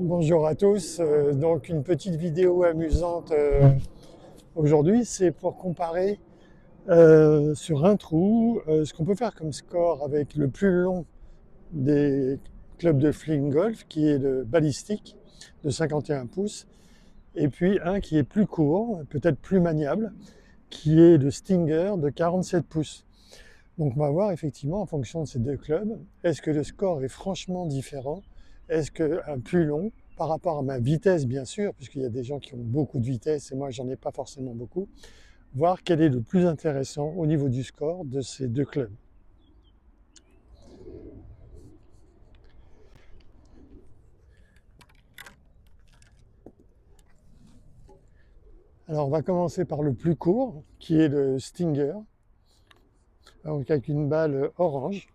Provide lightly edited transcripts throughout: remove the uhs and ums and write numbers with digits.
Bonjour à tous. Donc une petite vidéo amusante aujourd'hui, c'est pour comparer sur un trou ce qu'on peut faire comme score avec le plus long des clubs de fling golf, qui est le balistique de 51 pouces, et puis un qui est plus court, peut-être plus maniable, qui est le Stinger de 47 pouces. Donc on va voir effectivement en fonction de ces deux clubs, est-ce que le score est franchement différent? Est-ce qu'un plus long, par rapport à ma vitesse bien sûr, puisqu'il y a des gens qui ont beaucoup de vitesse et moi j'en ai pas forcément beaucoup, voir quel est le plus intéressant au niveau du score de ces deux clubs. Alors on va commencer par le plus court, qui est le Stinger, donc avec une balle orange.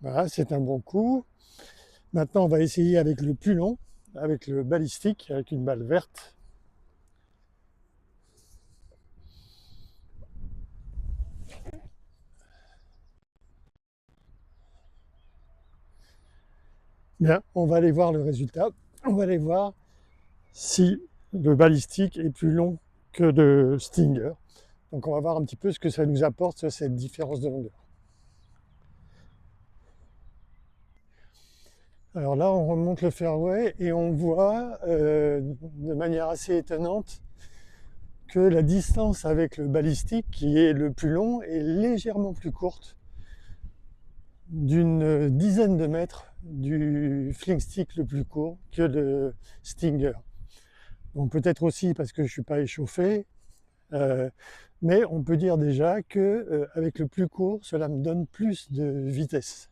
Voilà, c'est un bon coup. Maintenant on va essayer avec le plus long, avec le balistique, avec une balle verte. Bien, on va aller voir le résultat. On va aller voir si le balistique est plus long que le Stinger. Donc on va voir un petit peu ce que ça nous apporte, cette différence de longueur. Alors là, on remonte le fairway et on voit de manière assez étonnante que la distance avec le balistique, qui est le plus long, est légèrement plus courte, d'une dizaine de mètres du fling stick le plus court que le Stinger. Donc peut-être aussi parce que je ne suis pas échauffé, mais on peut dire déjà que avec le plus court, cela me donne plus de vitesse.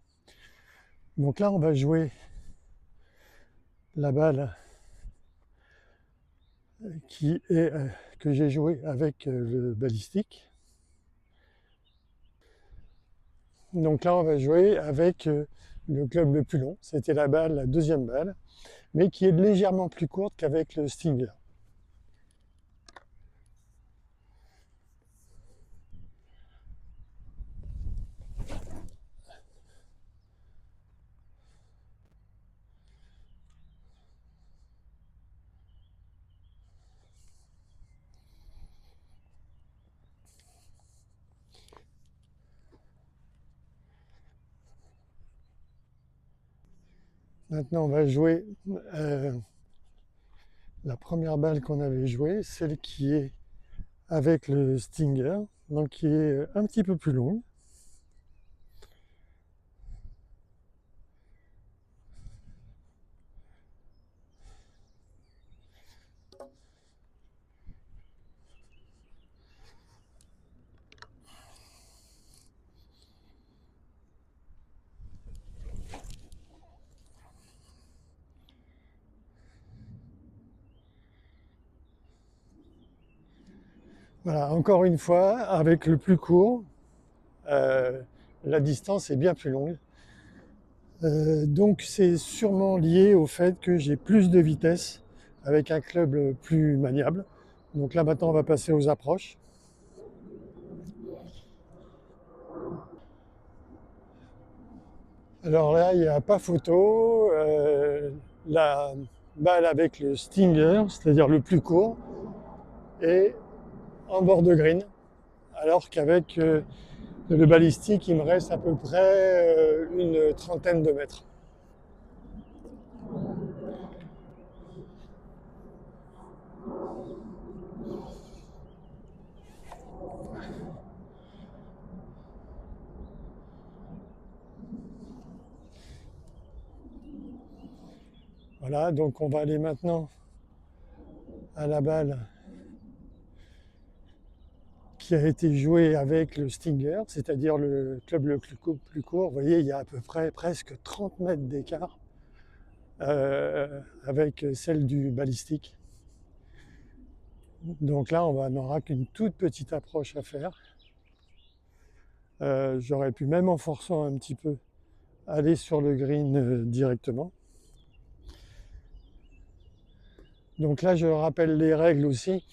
Donc là, on va jouer la balle que j'ai joué avec le balistique. Donc là, on va jouer avec le club le plus long. C'était la deuxième balle, mais qui est légèrement plus courte qu'avec le Stinger. Maintenant, on va jouer euh, la première balle qu'on avait jouée, celle qui est avec le Stinger, donc qui est un petit peu plus longue. Voilà, encore une fois, avec le plus court, euh, la distance est bien plus longue. Donc c'est sûrement lié au fait que j'ai plus de vitesse avec un club plus maniable. Donc là maintenant on va passer aux approches. Alors là il n'y a pas photo. La balle avec le Stinger, c'est-à-dire le plus court, est en bord de green. Alors qu'avec le balistique il me reste à peu près une trentaine de mètres. Voilà, donc on va aller maintenant à la balle qui a été joué avec le Stinger, c'est-à-dire le club le plus court. Vous voyez, il y a à peu près presque 30 mètres d'écart avec celle du balistique. Donc là, on n'aura qu'une toute petite approche à faire. J'aurais pu, même en forçant un petit peu, aller sur le green directement. Donc là, je rappelle les règles aussi.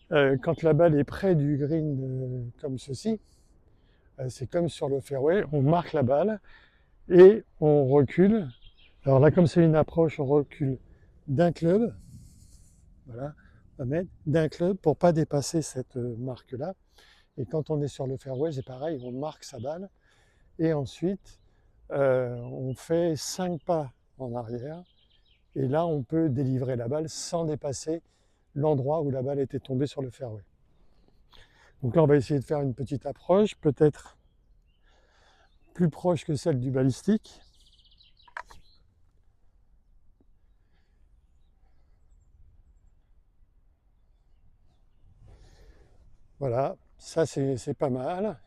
Quand la balle est près du green comme ceci, c'est comme sur le fairway, on marque la balle et on recule. Alors là, comme c'est une approche, on recule d'un club. Voilà, on va mettre d'un club pour pas dépasser cette marque-là. Et quand on est sur le fairway, c'est pareil, on marque sa balle. Et ensuite, on fait 5 pas en arrière. Et là, on peut délivrer la balle sans dépasser l'endroit où la balle était tombée sur le fairway. Donc là, on va essayer de faire une petite approche, peut-être plus proche que celle du balistique. Voilà, ça c'est pas mal.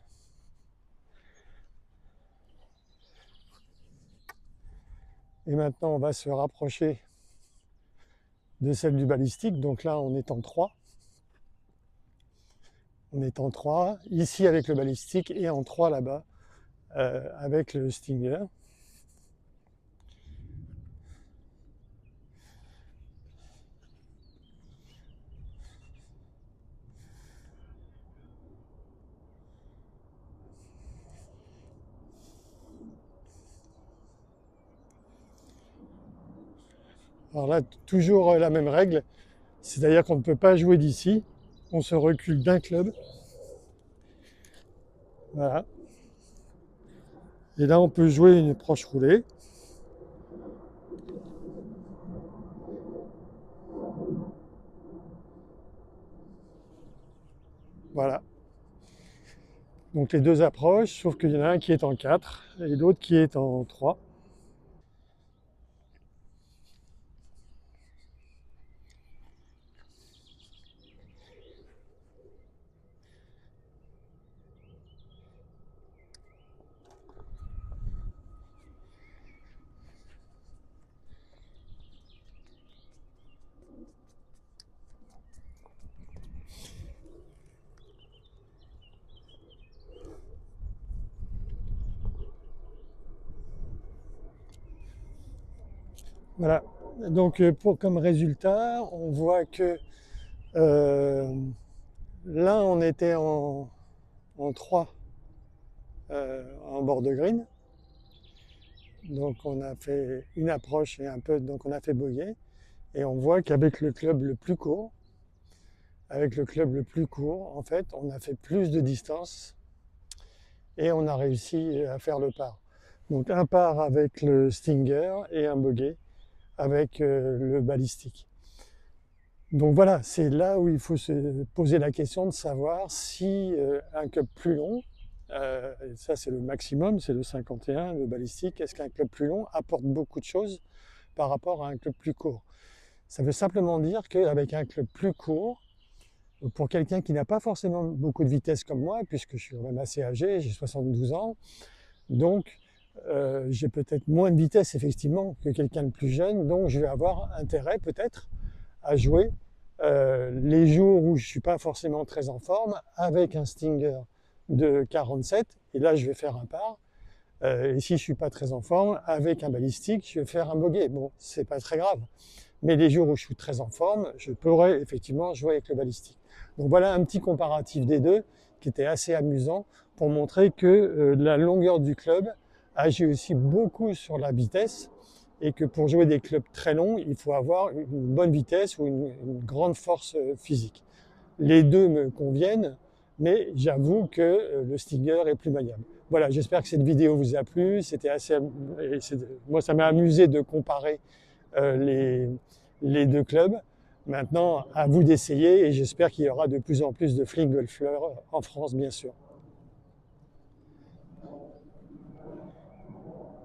Et maintenant, on va se rapprocher de celle du balistique. Donc là, on est en 3. On est en 3, ici avec le balistique, et en 3 là-bas avec le Stinger. Alors là, toujours la même règle, c'est-à-dire qu'on ne peut pas jouer d'ici, on se recule d'un club. Voilà. Et là, on peut jouer une approche roulée. Voilà. Donc les deux approches, sauf qu'il y en a un qui est en 4 et l'autre qui est en 3. Voilà. Donc comme résultat, on voit que euh, là, on était en 3 en bord de green. Donc on a fait une approche et un peu, donc on a fait bogey. Et on voit qu'avec le club le plus court, en fait, on a fait plus de distance et on a réussi à faire le par. Donc un par avec le Stinger et un bogey avec le balistique. Donc voilà, c'est là où il faut se poser la question de savoir si un club plus long, ça c'est le maximum, c'est le 51, le balistique, est-ce qu'un club plus long apporte beaucoup de choses par rapport à un club plus court? Ça veut simplement dire qu'avec un club plus court, pour quelqu'un qui n'a pas forcément beaucoup de vitesse comme moi, puisque je suis quand même assez âgé, j'ai 72 ans, donc j'ai peut-être moins de vitesse effectivement que quelqu'un de plus jeune, donc je vais avoir intérêt peut-être à jouer les jours où je ne suis pas forcément très en forme avec un Stinger de 47, et là je vais faire un par. Et si je ne suis pas très en forme, avec un balistique, je vais faire un bogey. Bon, c'est pas très grave. Mais les jours où je suis très en forme, je pourrais effectivement jouer avec le balistique. Donc voilà un petit comparatif des deux qui était assez amusant pour montrer que la longueur du club agit aussi beaucoup sur la vitesse et que pour jouer des clubs très longs, il faut avoir une bonne vitesse ou une grande force physique. Les deux me conviennent, mais j'avoue que le Stinger est plus maniable. Voilà, j'espère que cette vidéo vous a plu. C'était assez, moi, ça m'a amusé de comparer les deux clubs. Maintenant, à vous d'essayer et j'espère qu'il y aura de plus en plus de fling golfeurs en France, bien sûr.